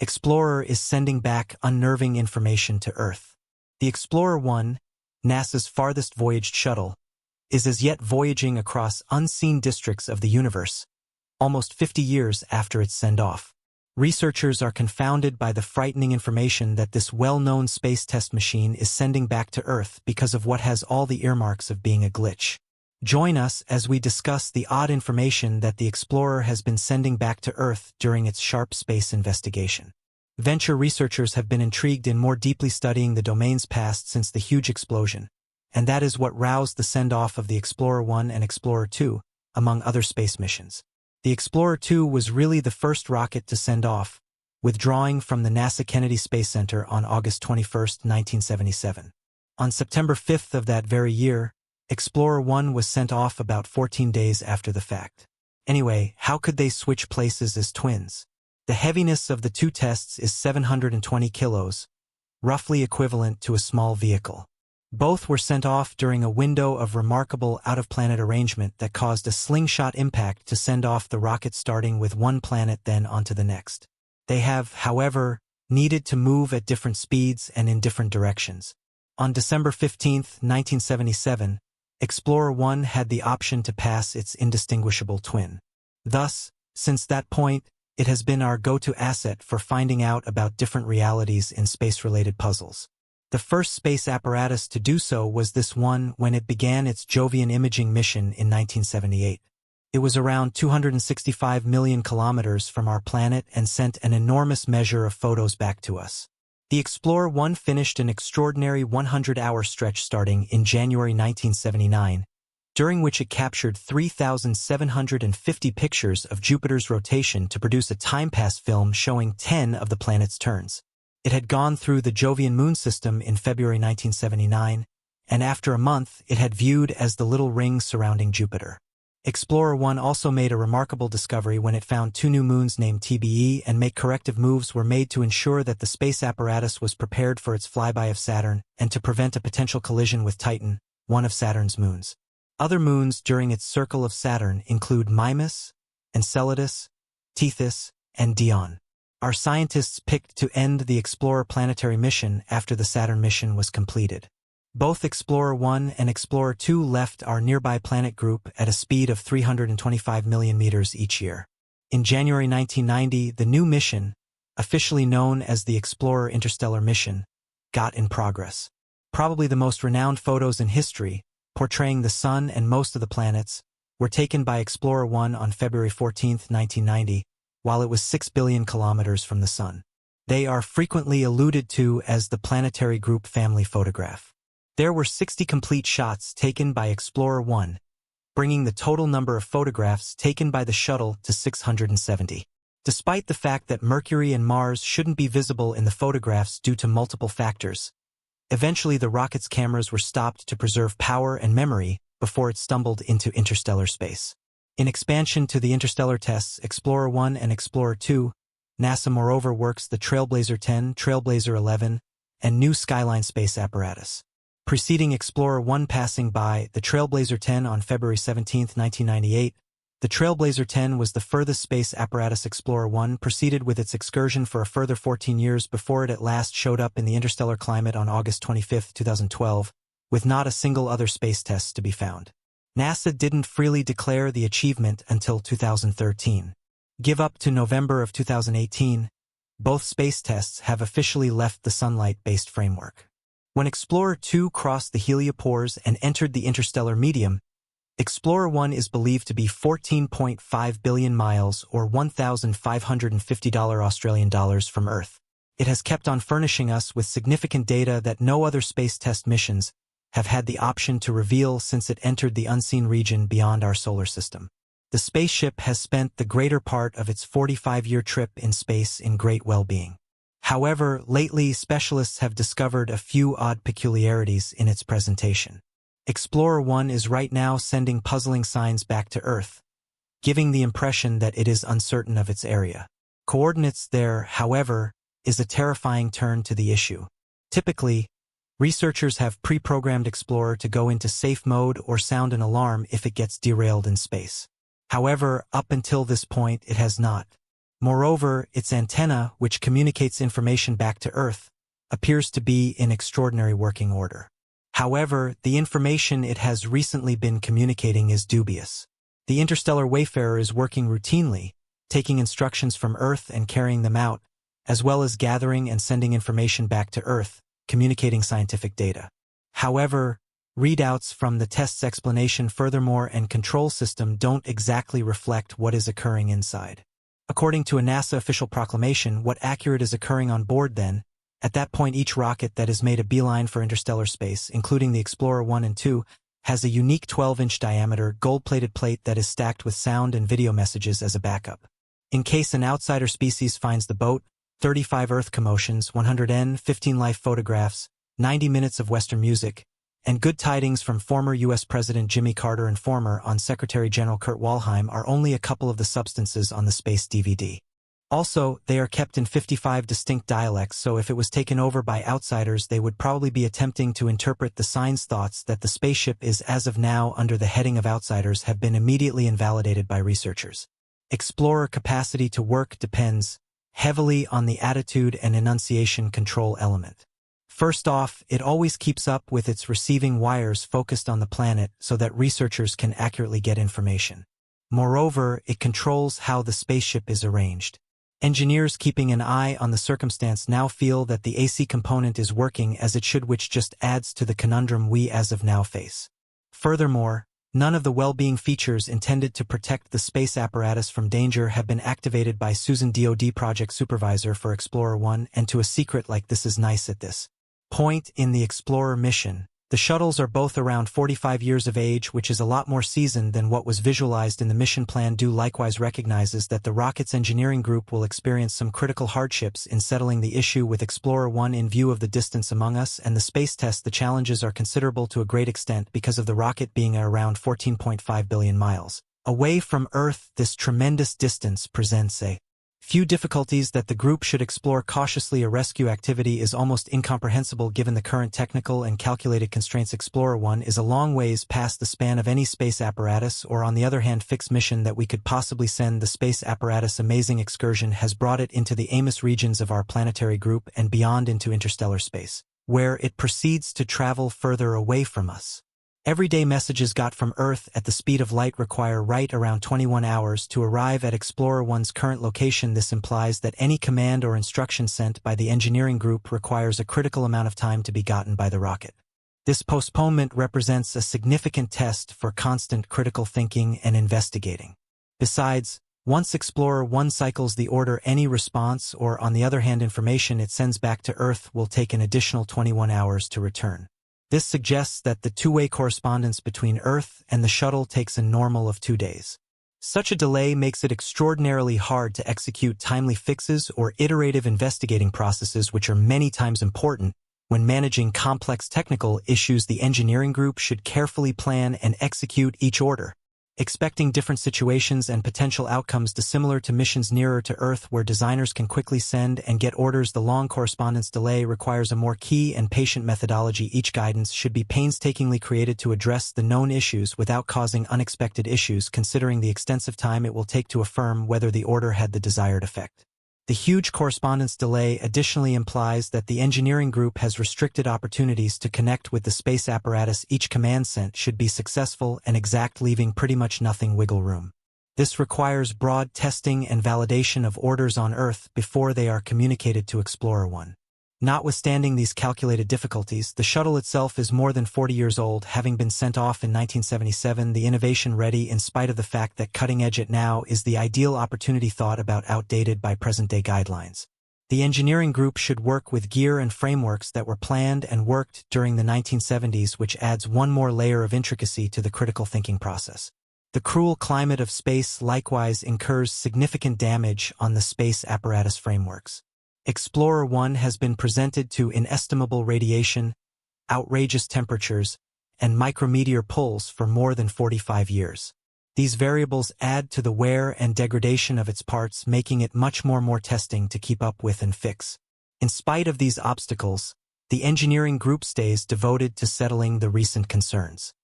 Explorer is sending back unnerving information to Earth. The Explorer 1, NASA's farthest voyaged shuttle, is as yet voyaging across unseen districts of the universe, almost 50 years after its send-off. Researchers are confounded by the frightening information that this well-known space test machine is sending back to Earth because of what has all the earmarks of being a glitch. Join us as we discuss the odd information that the Explorer has been sending back to Earth during its sharp space investigation. Venture researchers have been intrigued in more deeply studying the domain's past since the huge explosion, and that is what roused the send-off of the Explorer 1 and Explorer 2, among other space missions. The Explorer 2 was really the first rocket to send off, withdrawing from the NASA Kennedy Space Center on August 21, 1977. On September 5 of that very year, Explorer 1 was sent off about 14 days after the fact. Anyway, how could they switch places as twins? The heaviness of the two tests is 720 kilos, roughly equivalent to a small vehicle. Both were sent off during a window of remarkable out-of-planet arrangement that caused a slingshot impact to send off the rocket starting with one planet then onto the next. They have, however, needed to move at different speeds and in different directions. On December 15, 1977, Explorer 1 had the option to pass its indistinguishable twin. Thus, since that point, it has been our go-to asset for finding out about different realities in space-related puzzles. The first space apparatus to do so was this one when it began its Jovian imaging mission in 1978. It was around 265 million kilometers from our planet and sent an enormous measure of photos back to us. The Explorer 1 finished an extraordinary 100-hour stretch starting in January 1979, during which it captured 3,750 pictures of Jupiter's rotation to produce a time-pass film showing 10 of the planet's turns. It had gone through the Jovian moon system in February 1979, and after a month it had viewed as the little ring surrounding Jupiter. Explorer 1 also made a remarkable discovery when it found two new moons named TBE, and corrective moves were made to ensure that the space apparatus was prepared for its flyby of Saturn and to prevent a potential collision with Titan, one of Saturn's moons. Other moons during its circle of Saturn include Mimas, Enceladus, Tethys, and Dione. Our scientists picked to end the Explorer planetary mission after the Saturn mission was completed. Both Explorer 1 and Explorer 2 left our nearby planet group at a speed of 325 million meters each year. In January 1990, the new mission, officially known as the Explorer Interstellar Mission, got in progress. Probably the most renowned photos in history, portraying the Sun and most of the planets, were taken by Explorer 1 on February 14, 1990, while it was 6 billion kilometers from the Sun. They are frequently alluded to as the Planetary Group Family photograph. There were 60 complete shots taken by Explorer 1, bringing the total number of photographs taken by the shuttle to 670. Despite the fact that Mercury and Mars shouldn't be visible in the photographs due to multiple factors, eventually the rocket's cameras were stopped to preserve power and memory before it stumbled into interstellar space. In expansion to the interstellar tests Explorer 1 and Explorer 2, NASA moreover works the Trailblazer 10, Trailblazer 11, and New Skyline space apparatus. Preceding Explorer 1 passing by the Trailblazer 10 on February 17, 1998, the Trailblazer 10 was the furthest space apparatus Explorer 1 proceeded with its excursion for a further 14 years before it at last showed up in the interstellar climate on August 25, 2012, with not a single other space test to be found. NASA didn't freely declare the achievement until 2013. Give up to November of 2018, both space tests have officially left the sunlight-based framework. When Explorer 2 crossed the heliopause and entered the interstellar medium, Explorer 1 is believed to be 14.5 billion miles or $1,550 Australian dollars from Earth. It has kept on furnishing us with significant data that no other space test missions have had the option to reveal since it entered the unseen region beyond our solar system. The spaceship has spent the greater part of its 45-year trip in space in great well-being. However, lately specialists have discovered a few odd peculiarities in its presentation. Explorer 1 is right now sending puzzling signs back to Earth, giving the impression that it is uncertain of its area. Coordinates there, however, is a terrifying turn to the issue. Typically, researchers have pre-programmed Explorer to go into safe mode or sound an alarm if it gets derailed in space. However, up until this point, it has not. Moreover, its antenna, which communicates information back to Earth, appears to be in extraordinary working order. However, the information it has recently been communicating is dubious. The interstellar wayfarer is working routinely, taking instructions from Earth and carrying them out, as well as gathering and sending information back to Earth, communicating scientific data. However, readouts from the test's explanation furthermore and control system don't exactly reflect what is occurring inside. According to a NASA official proclamation, what accurate is occurring on board then? At that point, each rocket that has made a beeline for interstellar space, including the Explorer 1 and 2, has a unique 12-inch diameter, gold-plated plate that is stacked with sound and video messages as a backup. In case an outsider species finds the boat, 35 Earth commotions, 100 15 life photographs, 90 minutes of Western music, and good tidings from former U.S. President Jimmy Carter and former Secretary General Kurt Waldheim are only a couple of the substances on the space DVD. Also, they are kept in 55 distinct dialects, so if it was taken over by outsiders, they would probably be attempting to interpret the signs. Thoughts that the spaceship is as of now under the heading of outsiders have been immediately invalidated by researchers. Explorer capacity to work depends heavily on the attitude and enunciation control element. First off, it always keeps up with its receiving wires focused on the planet so that researchers can accurately get information. Moreover, it controls how the spaceship is arranged. Engineers keeping an eye on the circumstance now feel that the AC component is working as it should, which just adds to the conundrum we as of now face. Furthermore, none of the well-being features intended to protect the space apparatus from danger have been activated by Susan DoD project supervisor for Explorer 1, and to a secret like this is nice at this point in the Explorer mission. The shuttles are both around 45 years of age, which is a lot more seasoned than what was visualized in the mission plan. DO likewise recognizes that the rocket's engineering group will experience some critical hardships in settling the issue with Explorer 1 in view of the distance among us and the space test. The challenges are considerable to a great extent because of the rocket being around 14.5 billion miles away from Earth. This tremendous distance presents a few difficulties that the group should explore cautiously. A rescue activity is almost incomprehensible given the current technical and calculated constraints. Explorer 1 is a long ways past the span of any space apparatus or, on the other hand, fixed mission that we could possibly send the space apparatus. Amazing excursion has brought it into the Amos regions of our planetary group and beyond into interstellar space, where it proceeds to travel further away from us. Everyday messages got from Earth at the speed of light require right around 21 hours to arrive at Explorer 1's current location. This implies that any command or instruction sent by the engineering group requires a critical amount of time to be gotten by the rocket. This postponement represents a significant test for constant critical thinking and investigating. Besides, once Explorer 1 cycles the order, any response or, on the other hand, information it sends back to Earth will take an additional 21 hours to return. This suggests that the two-way correspondence between Earth and the shuttle takes a normal of 2 days. Such a delay makes it extraordinarily hard to execute timely fixes or iterative investigating processes, which are many times important when managing complex technical issues. The engineering group should carefully plan and execute each order, expecting different situations and potential outcomes dissimilar to missions nearer to Earth where designers can quickly send and get orders. The long correspondence delay requires a more key and patient methodology. Each guidance should be painstakingly created to address the known issues without causing unexpected issues, considering the extensive time it will take to affirm whether the order had the desired effect. The huge correspondence delay additionally implies that the engineering group has restricted opportunities to connect with the space apparatus. Each command sent should be successful and exact, leaving pretty much nothing wiggle room. This requires broad testing and validation of orders on Earth before they are communicated to Explorer 1. Notwithstanding these calculated difficulties, the shuttle itself is more than 40 years old, having been sent off in 1977. The innovation ready in spite of the fact that cutting edge it now is the ideal opportunity, thought about outdated by present-day guidelines. The engineering group should work with gear and frameworks that were planned and worked during the 1970s, which adds one more layer of intricacy to the critical thinking process. The cruel climate of space likewise incurs significant damage on the space apparatus frameworks. Explorer 1 has been presented to inestimable radiation, outrageous temperatures, and micrometeor pulls for more than 45 years. These variables add to the wear and degradation of its parts, making it much more testing to keep up with and fix. In spite of these obstacles, the engineering group stays devoted to settling the recent concerns.